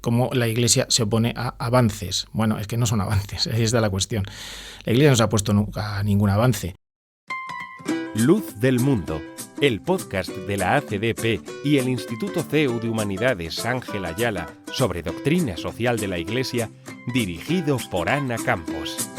cómo la Iglesia se opone a avances. Bueno, es que no son avances, ahí está la cuestión. La Iglesia no se ha puesto nunca a ningún avance. Luz del Mundo, el podcast de la ACDP y el Instituto CEU de Humanidades Ángel Ayala sobre doctrina social de la Iglesia, dirigido por Ana Campos.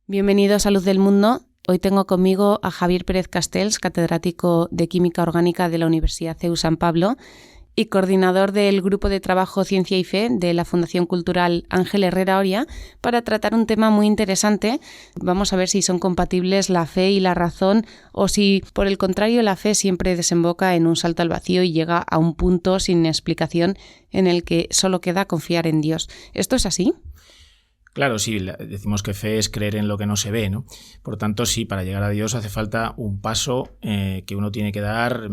Bienvenidos a Luz del Mundo. Hoy tengo conmigo a Javier Pérez Castells, catedrático de Química Orgánica de la Universidad CEU San Pablo y coordinador del Grupo de Trabajo Ciencia y Fe de la Fundación Cultural Ángel Herrera Oria, para tratar un tema muy interesante. Vamos a ver si son compatibles la fe y la razón, o si, por el contrario, la fe siempre desemboca en un salto al vacío y llega a un punto sin explicación en el que solo queda confiar en Dios. ¿Esto es así? Claro, sí, decimos que fe es creer en lo que no se ve, ¿no? Por tanto, sí, para llegar a Dios hace falta un paso que uno tiene que dar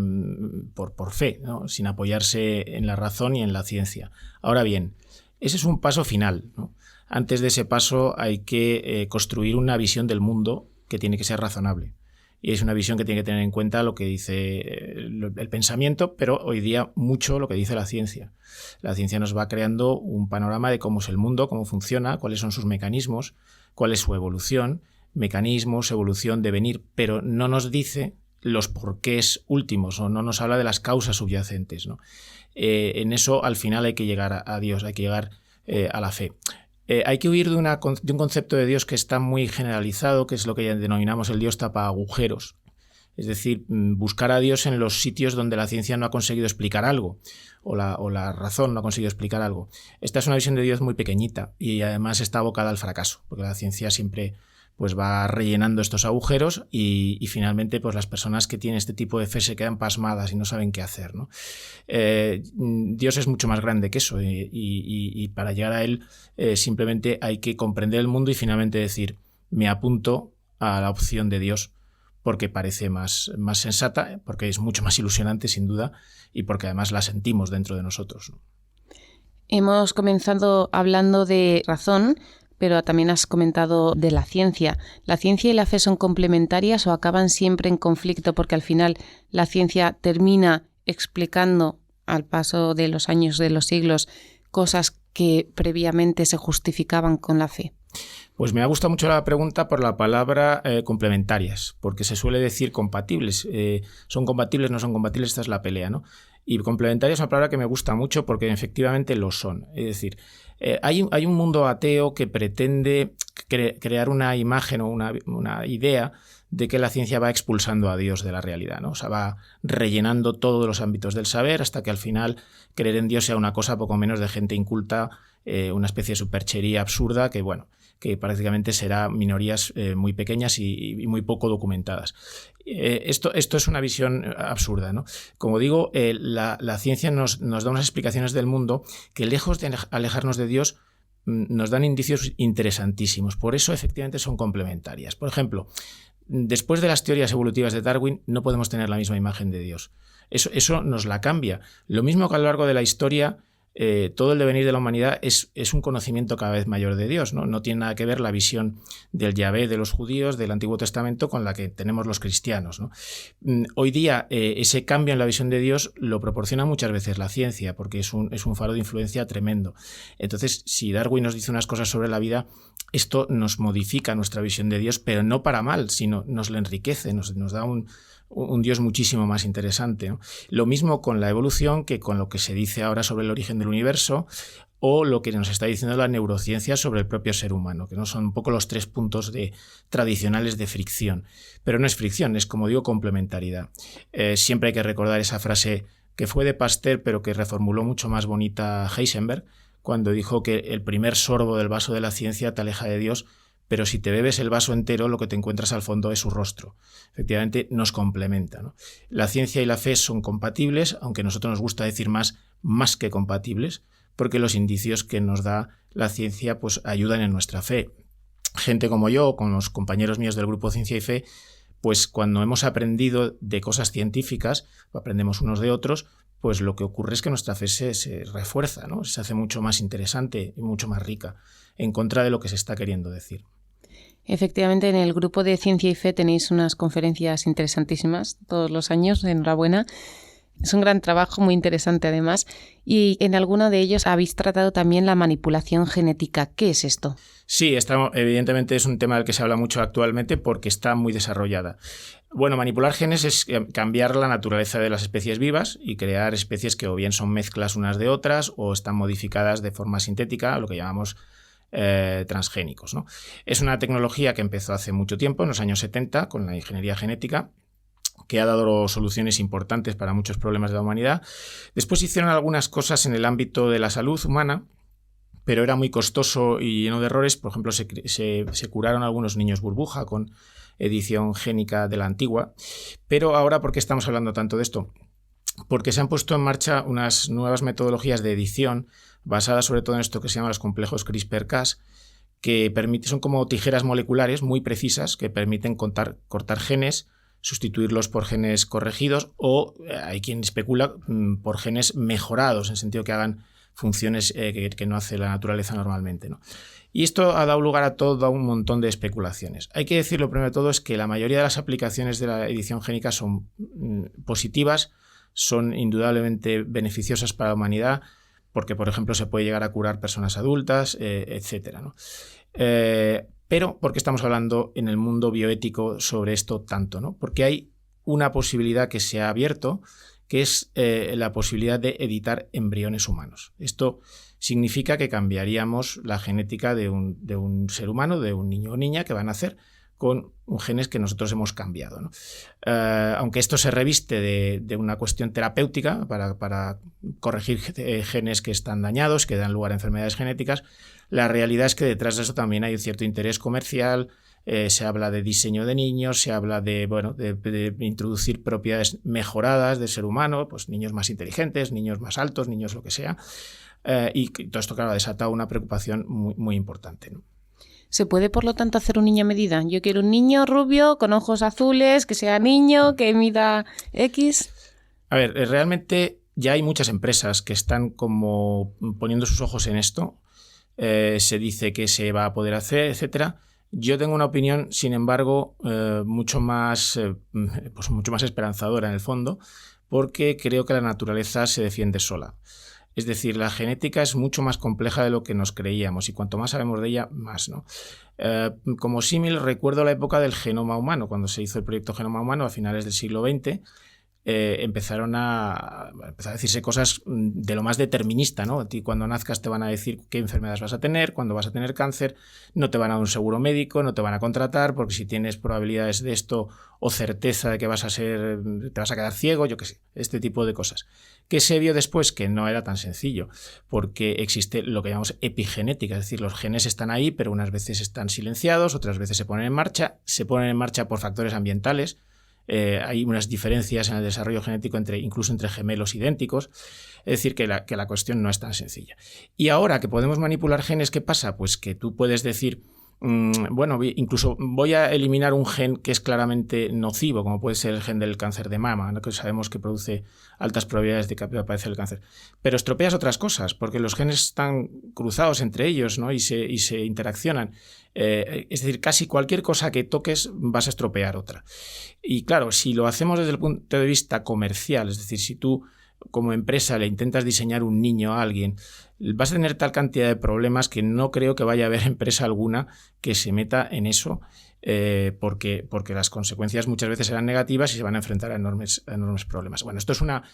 por fe, ¿no? Sin apoyarse en la razón y en la ciencia. Ahora bien, ese es un paso final, ¿no? Antes de ese paso hay que construir una visión del mundo que tiene que ser razonable. Y es una visión que tiene que tener en cuenta lo que dice el pensamiento, pero hoy día mucho lo que dice la ciencia. La ciencia nos va creando un panorama de cómo es el mundo, cómo funciona, cuáles son sus mecanismos, cuál es su evolución, mecanismos, evolución, devenir, pero no nos dice los porqués últimos o no nos habla de las causas subyacentes, ¿no? En eso al final hay que llegar a Dios, hay que llegar a la fe. Hay que huir de un concepto de Dios que está muy generalizado, que es lo que ya denominamos el Dios tapa agujeros. Es decir, buscar a Dios en los sitios donde la ciencia no ha conseguido explicar algo o la razón no ha conseguido explicar algo. Esta es una visión de Dios muy pequeñita y además está abocada al fracaso, porque la ciencia siempre pues va rellenando estos agujeros y finalmente pues las personas que tienen este tipo de fe se quedan pasmadas y no saben qué hacer, ¿no? Dios es mucho más grande que eso y para llegar a él simplemente hay que comprender el mundo y finalmente decir, me apunto a la opción de Dios porque parece más sensata, porque es mucho más ilusionante sin duda y porque además la sentimos dentro de nosotros, ¿no? Hemos comenzado hablando de razón, pero también has comentado de la ciencia. ¿La ciencia y la fe son complementarias o acaban siempre en conflicto porque al final la ciencia termina explicando al paso de los años, de los siglos, cosas que previamente se justificaban con la fe? Pues me ha gustado mucho la pregunta por la palabra complementarias, porque se suele decir compatibles. ¿Son compatibles, no son compatibles? Esta es la pelea, ¿no? Y complementarias es una palabra que me gusta mucho porque efectivamente lo son. Es decir, hay un mundo ateo que pretende crear una imagen o una idea de que la ciencia va expulsando a Dios de la realidad, ¿no? O sea, va rellenando todos los ámbitos del saber hasta que al final creer en Dios sea una cosa poco menos de gente inculta, una especie de superchería absurda que, bueno, que prácticamente será minorías muy pequeñas y muy poco documentadas. Esto es una visión absurda, ¿no? Como digo, la ciencia nos da unas explicaciones del mundo que, lejos de alejarnos de Dios, nos dan indicios interesantísimos. Por eso, efectivamente, son complementarias. Por ejemplo, después de las teorías evolutivas de Darwin, no podemos tener la misma imagen de Dios. Eso nos la cambia. Lo mismo que a lo largo de la historia, todo el devenir de la humanidad es un conocimiento cada vez mayor de Dios, ¿no? No tiene nada que ver la visión del Yahvé de los judíos del Antiguo Testamento con la que tenemos los cristianos, ¿no? Hoy día ese cambio en la visión de Dios lo proporciona muchas veces la ciencia, porque es un faro de influencia tremendo. Entonces, si Darwin nos dice unas cosas sobre la vida, esto nos modifica nuestra visión de Dios, pero no para mal, sino nos la enriquece, nos da un Dios muchísimo más interesante, ¿no? Lo mismo con la evolución que con lo que se dice ahora sobre el origen del universo o lo que nos está diciendo la neurociencia sobre el propio ser humano, que no son un poco los tres puntos tradicionales de fricción. Pero no es fricción, es, como digo, complementariedad. Siempre hay que recordar esa frase que fue de Pasteur, pero que reformuló mucho más bonita Heisenberg, cuando dijo que el primer sorbo del vaso de la ciencia te aleja de Dios, pero si te bebes el vaso entero, lo que te encuentras al fondo es su rostro. Efectivamente, nos complementa, ¿no? La ciencia y la fe son compatibles, aunque a nosotros nos gusta decir más que compatibles, porque los indicios que nos da la ciencia pues ayudan en nuestra fe. Gente como yo, con los compañeros míos del grupo Ciencia y Fe, pues cuando hemos aprendido de cosas científicas, aprendemos unos de otros, pues lo que ocurre es que nuestra fe se refuerza, ¿no? Se hace mucho más interesante y mucho más rica, en contra de lo que se está queriendo decir. Efectivamente, en el grupo de Ciencia y Fe tenéis unas conferencias interesantísimas todos los años, enhorabuena. Es un gran trabajo, muy interesante además. Y en alguno de ellos habéis tratado también la manipulación genética. ¿Qué es esto? Sí, evidentemente es un tema del que se habla mucho actualmente porque está muy desarrollada. Bueno, manipular genes es cambiar la naturaleza de las especies vivas y crear especies que o bien son mezclas unas de otras o están modificadas de forma sintética, lo que llamamos transgénicos, ¿no? Es una tecnología que empezó hace mucho tiempo, en los años 70, con la ingeniería genética, que ha dado soluciones importantes para muchos problemas de la humanidad. Después hicieron algunas cosas en el ámbito de la salud humana, pero era muy costoso y lleno de errores. Por ejemplo, se curaron algunos niños burbuja con edición génica de la antigua. Pero ahora, ¿por qué estamos hablando tanto de esto? Porque se han puesto en marcha unas nuevas metodologías de edición basadas sobre todo en esto que se llama los complejos CRISPR-Cas, que son como tijeras moleculares muy precisas que permiten cortar genes, sustituirlos por genes corregidos o hay quien especula por genes mejorados, en el sentido que hagan funciones que no hace la naturaleza normalmente, ¿no? Y esto ha dado lugar a todo un montón de especulaciones. Hay que decir, lo primero de todo, es que la mayoría de las aplicaciones de la edición génica son positivas, son indudablemente beneficiosas para la humanidad, porque, por ejemplo, se puede llegar a curar personas adultas, etcétera, ¿no? Pero, ¿por qué estamos hablando en el mundo bioético sobre esto tanto, ¿no? Porque hay una posibilidad que se ha abierto, que es la posibilidad de editar embriones humanos. Esto significa que cambiaríamos la genética de un ser humano, de un niño o niña que va a nacer con genes que nosotros hemos cambiado, ¿no? Aunque esto se reviste de una cuestión terapéutica para corregir genes que están dañados, que dan lugar a enfermedades genéticas, la realidad es que detrás de eso también hay un cierto interés comercial. Se habla de diseño de niños, se habla de introducir propiedades mejoradas del ser humano, pues niños más inteligentes, niños más altos, niños lo que sea. Y todo esto, claro, ha desatado una preocupación muy, muy importante, ¿no? ¿Se puede, por lo tanto, hacer un niño a medida? Yo quiero un niño rubio, con ojos azules, que sea niño, que mida X. A ver, realmente ya hay muchas empresas que están como poniendo sus ojos en esto. Se dice que se va a poder hacer, etcétera. Yo tengo una opinión, sin embargo, mucho más esperanzadora en el fondo, porque creo que la naturaleza se defiende sola. Es decir, la genética es mucho más compleja de lo que nos creíamos y cuanto más sabemos de ella, más, ¿no? Como símil, recuerdo la época del genoma humano, cuando se hizo el proyecto Genoma Humano a finales del siglo XX. Empezaron a decirse cosas de lo más determinista, ¿no? A ti cuando nazcas te van a decir qué enfermedades vas a tener, cuándo vas a tener cáncer, no te van a dar un seguro médico, no te van a contratar, porque si tienes probabilidades de esto o certeza de que te vas a quedar ciego, yo qué sé, este tipo de cosas. Que se vio después que no era tan sencillo, porque existe lo que llamamos epigenética, es decir, los genes están ahí, pero unas veces están silenciados, otras veces se ponen en marcha por factores ambientales. Hay unas diferencias en el desarrollo genético incluso entre gemelos idénticos. Es decir, que la cuestión no es tan sencilla. Y ahora que podemos manipular genes, ¿qué pasa? Pues que tú puedes decir, incluso voy a eliminar un gen que es claramente nocivo, como puede ser el gen del cáncer de mama, ¿no? Que sabemos que produce altas probabilidades de que aparezca el cáncer. Pero estropeas otras cosas, porque los genes están cruzados entre ellos, ¿no? y se interaccionan. Es decir, casi cualquier cosa que toques vas a estropear otra. Y claro, si lo hacemos desde el punto de vista comercial, es decir, si tú como empresa le intentas diseñar un niño a alguien, vas a tener tal cantidad de problemas que no creo que vaya a haber empresa alguna que se meta en eso, porque las consecuencias muchas veces serán negativas y se van a enfrentar a enormes problemas. Bueno, esto es una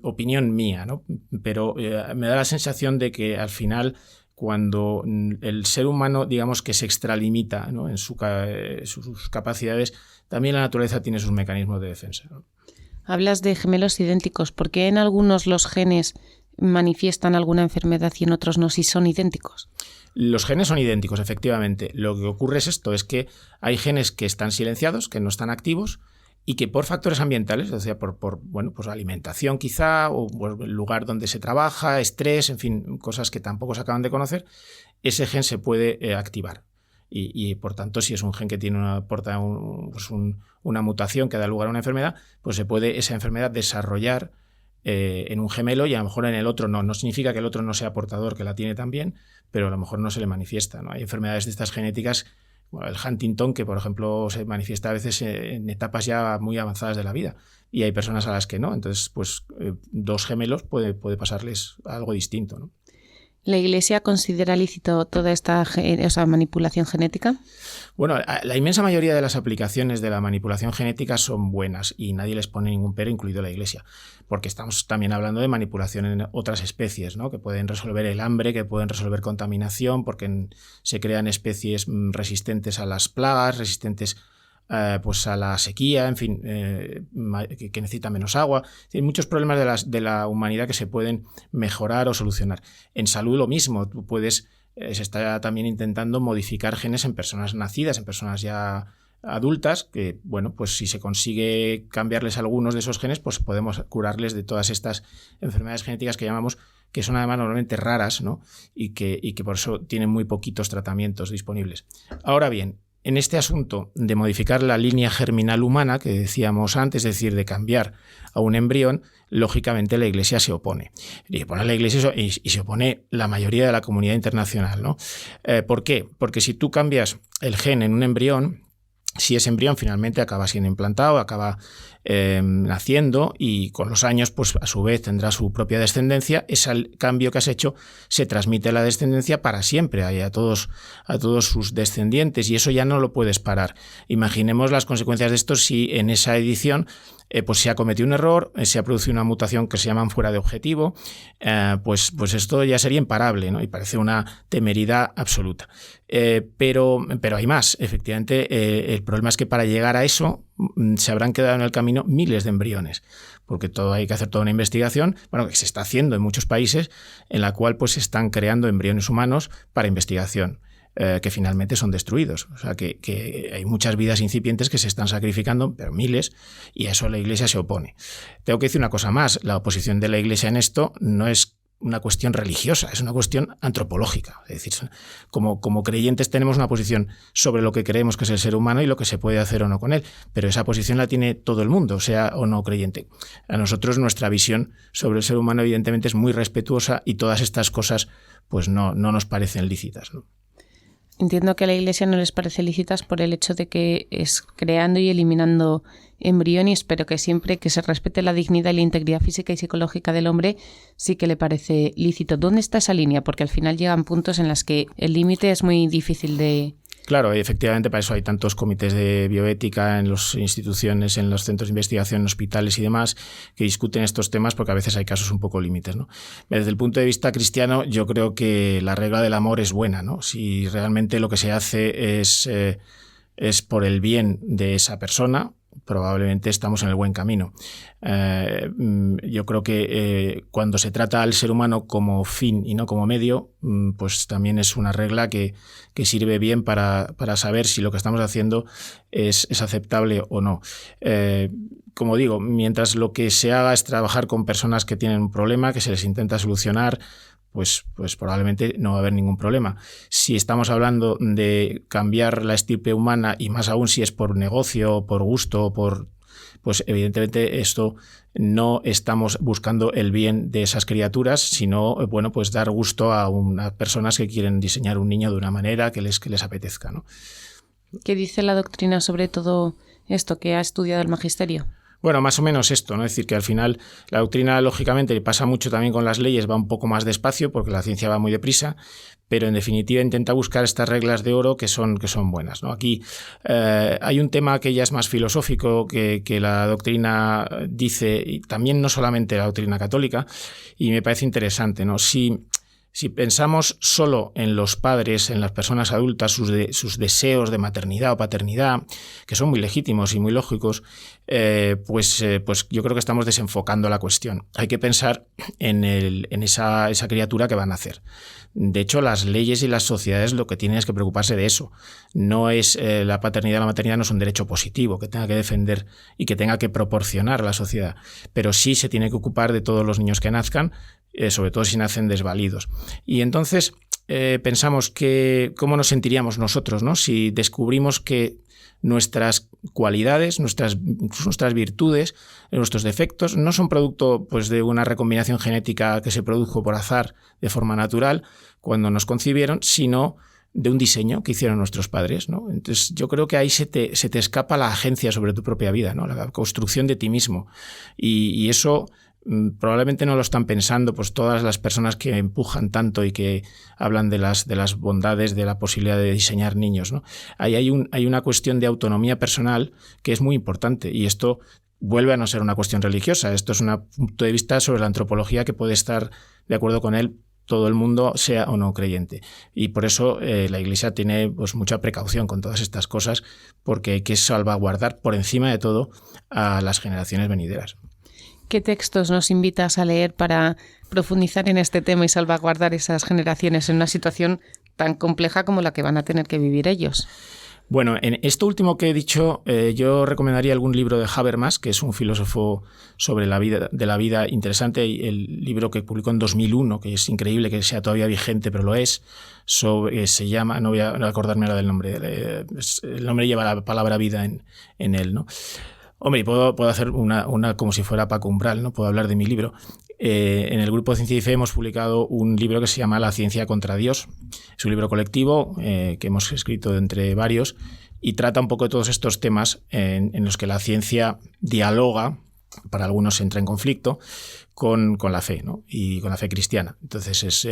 opinión mía, ¿no? Pero me da la sensación de que al final, cuando el ser humano, digamos que se extralimita, ¿no? en sus capacidades, también la naturaleza tiene sus mecanismos de defensa, ¿no? Hablas de gemelos idénticos. ¿Por qué en algunos los genes manifiestan alguna enfermedad y en otros no, si son idénticos? Los genes son idénticos, efectivamente. Lo que ocurre es que hay genes que están silenciados, que no están activos, y que por factores ambientales, o sea, por alimentación quizá, o por el lugar donde se trabaja, estrés, en fin, cosas que tampoco se acaban de conocer, ese gen se puede activar. Y por tanto, si es un gen que aporta una mutación que da lugar a una enfermedad, pues se puede esa enfermedad desarrollar en un gemelo y a lo mejor en el otro no. No significa que el otro no sea portador, que la tiene también, pero a lo mejor no se le manifiesta, ¿no? Hay enfermedades de estas genéticas Bueno, el Huntington, que por ejemplo se manifiesta a veces en etapas ya muy avanzadas de la vida, y hay personas a las que no. Entonces, pues 2 gemelos puede pasarles algo distinto, ¿no? ¿La Iglesia considera lícito toda esta manipulación genética? Bueno, la inmensa mayoría de las aplicaciones de la manipulación genética son buenas y nadie les pone ningún pero, incluido la Iglesia, porque estamos también hablando de manipulación en otras especies, ¿no? Que pueden resolver el hambre, que pueden resolver contaminación, porque se crean especies resistentes a las plagas, resistentes pues a la sequía, en fin, que necesita menos agua. Hay muchos problemas de la humanidad que se pueden mejorar o solucionar. En salud lo mismo, tú puedes, se está también intentando modificar genes en personas nacidas, en personas ya adultas, que bueno, pues si se consigue cambiarles algunos de esos genes, pues podemos curarles de todas estas enfermedades genéticas que llamamos, que son además normalmente raras, ¿no? Y que por eso tienen muy poquitos tratamientos disponibles. Ahora bien, en este asunto de modificar la línea germinal humana, que decíamos antes, es decir, de cambiar a un embrión, lógicamente la Iglesia se opone. Y se opone la Iglesia y se opone la mayoría de la comunidad internacional, ¿no? ¿Por qué? Porque si tú cambias el gen en un embrión, si ese embrión finalmente acaba siendo implantado, acaba naciendo y con los años, pues a su vez tendrá su propia descendencia, ese cambio que has hecho se transmite a la descendencia para siempre, a todos sus descendientes, y eso ya no lo puedes parar. Imaginemos las consecuencias de esto si en esa edición pues se ha cometido un error, se ha producido una mutación que se llaman fuera de objetivo, pues esto ya sería imparable, ¿no? Y parece una temeridad absoluta. Pero hay más. Efectivamente, el problema es que para llegar a eso se habrán quedado en el camino miles de embriones, porque hay que hacer toda una investigación, bueno, que se está haciendo en muchos países, en la cual pues se están creando embriones humanos para investigación. Que finalmente son destruidos. O sea, que hay muchas vidas incipientes que se están sacrificando, pero miles, y a eso la Iglesia se opone. Tengo que decir una cosa más, la oposición de la Iglesia en esto no es una cuestión religiosa, es una cuestión antropológica. Es decir, como creyentes tenemos una posición sobre lo que creemos que es el ser humano y lo que se puede hacer o no con él, pero esa posición la tiene todo el mundo, sea o no creyente. A nosotros nuestra visión sobre el ser humano evidentemente es muy respetuosa y todas estas cosas pues no nos parecen lícitas, ¿no? Entiendo que a la Iglesia no les parece lícitas por el hecho de que es creando y eliminando embriones, pero que siempre que se respete la dignidad y la integridad física y psicológica del hombre sí que le parece lícito. ¿Dónde está esa línea? Porque al final llegan puntos en los que el límite es muy difícil de... Claro, efectivamente, para eso hay tantos comités de bioética en las instituciones, en los centros de investigación, en hospitales y demás, que discuten estos temas porque a veces hay casos un poco límites, ¿no? Desde el punto de vista cristiano, yo creo que la regla del amor es buena, ¿no? Si realmente lo que se hace es por el bien de esa persona, probablemente estamos en el buen camino. Yo creo que cuando se trata al ser humano como fin y no como medio, pues también es una regla que sirve bien para saber si lo que estamos haciendo es aceptable o no. Como digo, mientras lo que se haga es trabajar con personas que tienen un problema, que se les intenta solucionar, pues probablemente no va a haber ningún problema. Si estamos hablando de cambiar la estirpe humana, y más aún si es por negocio, por gusto, pues evidentemente esto no estamos buscando el bien de esas criaturas, sino bueno, pues dar gusto a unas personas que quieren diseñar un niño de una manera que les apetezca, ¿no? ¿Qué dice la doctrina sobre todo esto que ha estudiado el magisterio? Bueno, más o menos esto, ¿no? Es decir, que al final la doctrina, lógicamente, pasa mucho también con las leyes, va un poco más despacio porque la ciencia va muy deprisa, pero en definitiva intenta buscar estas reglas de oro que son buenas, ¿no? Aquí hay un tema que ya es más filosófico que la doctrina dice, y también no solamente la doctrina católica, y me parece interesante, ¿no? Si pensamos solo en los padres, en las personas adultas, sus deseos de maternidad o paternidad, que son muy legítimos y muy lógicos, pues yo creo que estamos desenfocando la cuestión. Hay que pensar en esa criatura que van a nacer. De hecho, las leyes y las sociedades lo que tienen es que preocuparse de eso. No es la paternidad o la maternidad no es un derecho positivo que tenga que defender y que tenga que proporcionar a la sociedad, pero sí se tiene que ocupar de todos los niños que nazcan, sobre todo si nacen desvalidos. Y entonces pensamos que cómo nos sentiríamos nosotros, ¿no? Si descubrimos que nuestras cualidades, nuestras virtudes, nuestros defectos no son producto pues, de una recombinación genética que se produjo por azar de forma natural cuando nos concibieron, sino de un diseño que hicieron nuestros padres, ¿no? Entonces yo creo que ahí se te escapa la agencia sobre tu propia vida, ¿no? La construcción de ti mismo. Y eso probablemente no lo están pensando pues todas las personas que empujan tanto y que hablan de las bondades de la posibilidad de diseñar niños, ¿no? Ahí hay una cuestión de autonomía personal que es muy importante, y esto vuelve a no ser una cuestión religiosa. Esto es un punto de vista sobre la antropología que puede estar de acuerdo con él todo el mundo, sea o no creyente. Y por eso la Iglesia tiene pues mucha precaución con todas estas cosas, porque hay que salvaguardar por encima de todo a las generaciones venideras. ¿Qué textos nos invitas a leer para profundizar en este tema y salvaguardar esas generaciones en una situación tan compleja como la que van a tener que vivir ellos? Bueno, en esto último que he dicho, yo recomendaría algún libro de Habermas, que es un filósofo sobre la vida interesante, y el libro que publicó en 2001, que es increíble que sea todavía vigente, pero lo es, se llama, no voy a acordarme ahora del nombre, el nombre lleva la palabra vida en él, ¿no? Hombre, puedo hacer una como si fuera Paco Umbral, ¿no? Puedo hablar de mi libro. En el Grupo Ciencia y Fe hemos publicado un libro que se llama La ciencia contra Dios. Es un libro colectivo que hemos escrito entre varios y trata un poco de todos estos temas en los que la ciencia dialoga, para algunos entra en conflicto, con la fe, ¿no? Y con la fe cristiana. Entonces,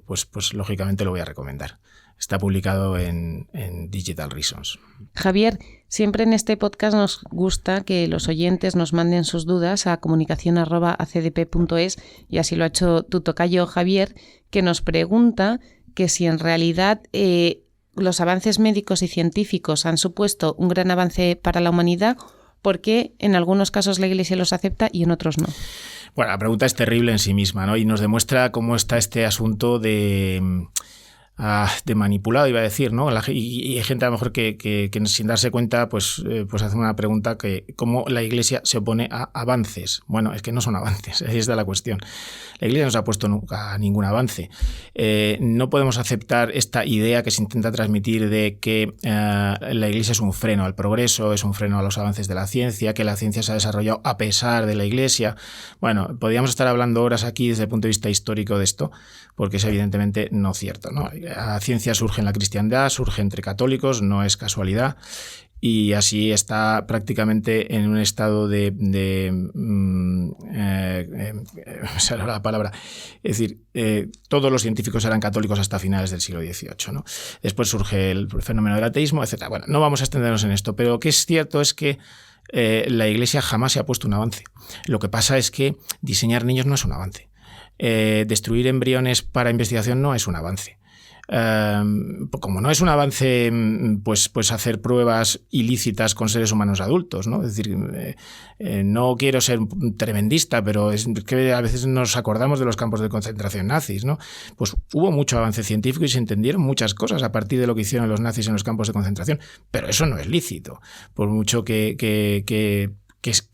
pues lógicamente lo voy a recomendar. Está publicado en Digital Reasons. Javier, siempre en este podcast nos gusta que los oyentes nos manden sus dudas a comunicación@acdp.es, y así lo ha hecho tu tocayo Javier, que nos pregunta que si en realidad los avances médicos y científicos han supuesto un gran avance para la humanidad, ¿por qué en algunos casos la Iglesia los acepta y en otros no? Bueno, la pregunta es terrible en sí misma, ¿no? Y nos demuestra cómo está este asunto de manipulado, iba a decir, ¿no? Y hay gente a lo mejor que sin darse cuenta pues hace una pregunta que cómo la Iglesia se opone a avances. Bueno, es que no son avances, ahí está la cuestión. La Iglesia no se ha puesto nunca a ningún avance. No podemos aceptar esta idea que se intenta transmitir de que la Iglesia es un freno al progreso, es un freno a los avances de la ciencia, que la ciencia se ha desarrollado a pesar de la Iglesia. Bueno, podríamos estar hablando horas aquí desde el punto de vista histórico de esto, porque es evidentemente no cierto, ¿no? La ciencia surge en la cristiandad, surge entre católicos, no es casualidad, y así está prácticamente en un estado la palabra. Es decir, todos los científicos eran católicos hasta finales del siglo XVIII, ¿no? Después surge el fenómeno del ateísmo, etc. Bueno, no vamos a extendernos en esto, pero lo que es cierto es que la Iglesia jamás se ha puesto un avance. Lo que pasa es que diseñar niños no es un avance. Destruir embriones para investigación no es un avance. Como no es un avance, pues hacer pruebas ilícitas con seres humanos adultos, ¿no? Es decir, no quiero ser tremendista, pero es que a veces nos acordamos de los campos de concentración nazis, ¿no? Pues hubo mucho avance científico y se entendieron muchas cosas a partir de lo que hicieron los nazis en los campos de concentración, pero eso no es lícito, por mucho que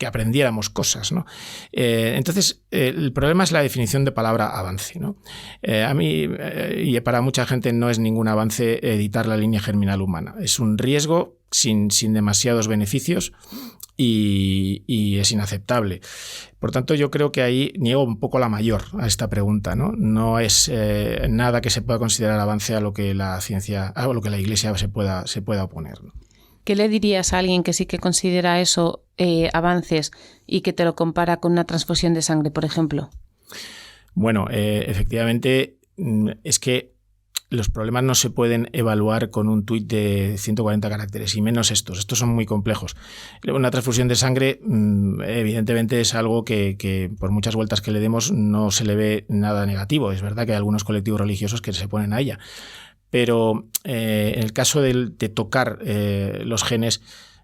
aprendiéramos cosas, ¿no? Entonces, el problema es la definición de palabra avance, ¿no? A mí y para mucha gente no es ningún avance editar la línea germinal humana. Es un riesgo sin demasiados beneficios y es inaceptable. Por tanto, yo creo que ahí niego un poco la mayor a esta pregunta, ¿no? No es nada que se pueda considerar avance a lo que la ciencia, a lo que la Iglesia se pueda oponer, ¿no? ¿Qué le dirías a alguien que sí que considera eso avances y que te lo compara con una transfusión de sangre, por ejemplo? Bueno, efectivamente, es que los problemas no se pueden evaluar con un tuit de 140 caracteres, y menos estos. Estos son muy complejos. Una transfusión de sangre, evidentemente, es algo que por muchas vueltas que le demos no se le ve nada negativo. Es verdad que hay algunos colectivos religiosos que se ponen a ella. Pero en el caso de tocar los genes,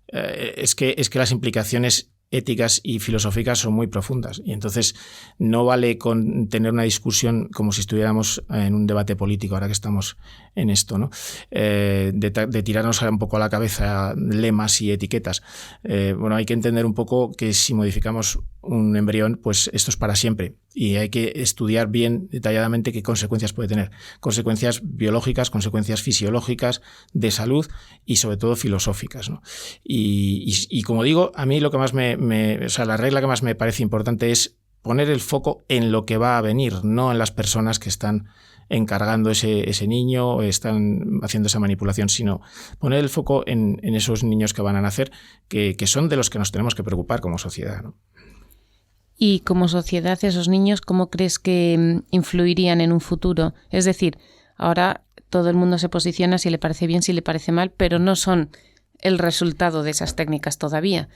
es que las implicaciones éticas y filosóficas son muy profundas, y entonces no vale con tener una discusión como si estuviéramos en un debate político, ahora que estamos en esto, ¿no? De tirarnos un poco a la cabeza lemas y etiquetas. Bueno, hay que entender un poco que si modificamos un embrión, pues esto es para siempre, y hay que estudiar bien detalladamente qué consecuencias puede tener. Consecuencias biológicas, consecuencias fisiológicas, de salud y sobre todo filosóficas, ¿no? Y como digo, a mí lo que más la regla que más me parece importante es poner el foco en lo que va a venir, no en las personas que están encargando ese niño o están haciendo esa manipulación, sino poner el foco en esos niños que van a nacer, que son de los que nos tenemos que preocupar como sociedad, ¿no? Y como sociedad, esos niños, ¿cómo crees que influirían en un futuro? Es decir, ahora todo el mundo se posiciona si le parece bien, si le parece mal, pero no son el resultado de esas técnicas todavía.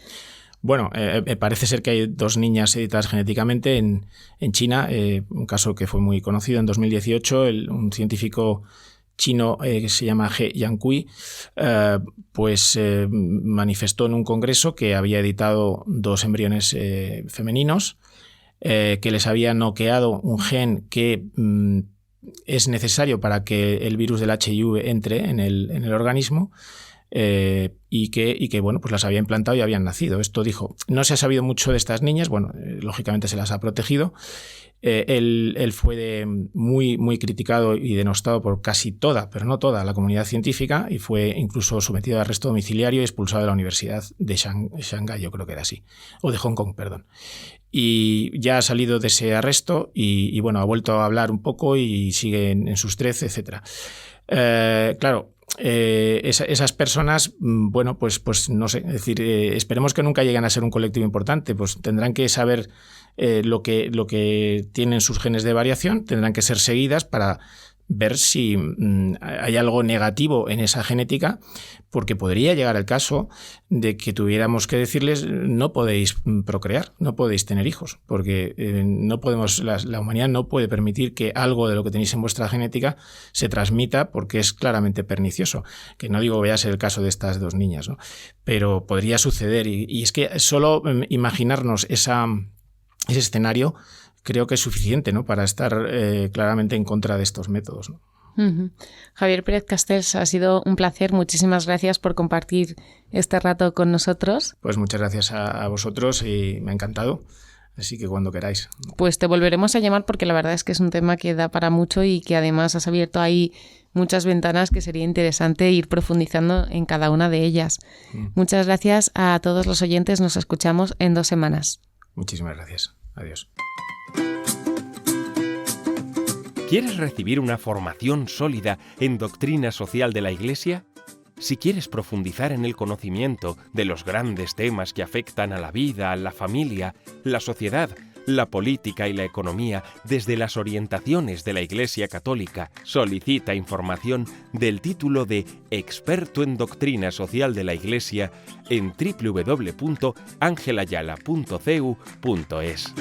Bueno, parece ser que hay 2 niñas editadas genéticamente en China, un caso que fue muy conocido en 2018, un científico chino que se llama He Yankui, manifestó en un congreso que había editado 2 embriones femeninos, que les había noqueado un gen que es necesario para que el virus del HIV entre en el organismo, y que bueno, pues las había implantado y habían nacido. Esto dijo. No se ha sabido mucho de estas niñas, bueno, lógicamente se las ha protegido. Él fue muy, muy criticado y denostado por casi toda, pero no toda, la comunidad científica, y fue incluso sometido a arresto domiciliario y expulsado de la Universidad de Shanghái, yo creo que era así, o de Hong Kong, perdón. Y ya ha salido de ese arresto y bueno, ha vuelto a hablar un poco y sigue en sus 13, etc. Claro, esas personas, bueno, pues no sé, es decir, esperemos que nunca lleguen a ser un colectivo importante, pues tendrán que saber lo que tienen sus genes de variación, tendrán que ser seguidas para ver si hay algo negativo en esa genética, porque podría llegar el caso de que tuviéramos que decirles no podéis procrear, no podéis tener hijos, porque no podemos, la humanidad no puede permitir que algo de lo que tenéis en vuestra genética se transmita, porque es claramente pernicioso. Que no digo que vaya a ser el caso de estas 2 niñas, ¿no? Pero podría suceder, y es que solo imaginarnos ese escenario creo que es suficiente, ¿no?, para estar claramente en contra de estos métodos, ¿no? Uh-huh. Javier Pérez-Castells, ha sido un placer. Muchísimas gracias por compartir este rato con nosotros. Pues muchas gracias a vosotros y me ha encantado. Así que cuando queráis. Pues te volveremos a llamar porque la verdad es que es un tema que da para mucho y que además has abierto ahí muchas ventanas que sería interesante ir profundizando en cada una de ellas. Muchas gracias a todos los oyentes. Nos escuchamos en 2 semanas. Muchísimas gracias. Adiós. ¿Quieres recibir una formación sólida en doctrina social de la Iglesia? Si quieres profundizar en el conocimiento de los grandes temas que afectan a la vida, a la familia, la sociedad, la política y la economía desde las orientaciones de la Iglesia Católica, solicita información del título de Experto en Doctrina Social de la Iglesia en www.angelayala.cu.es.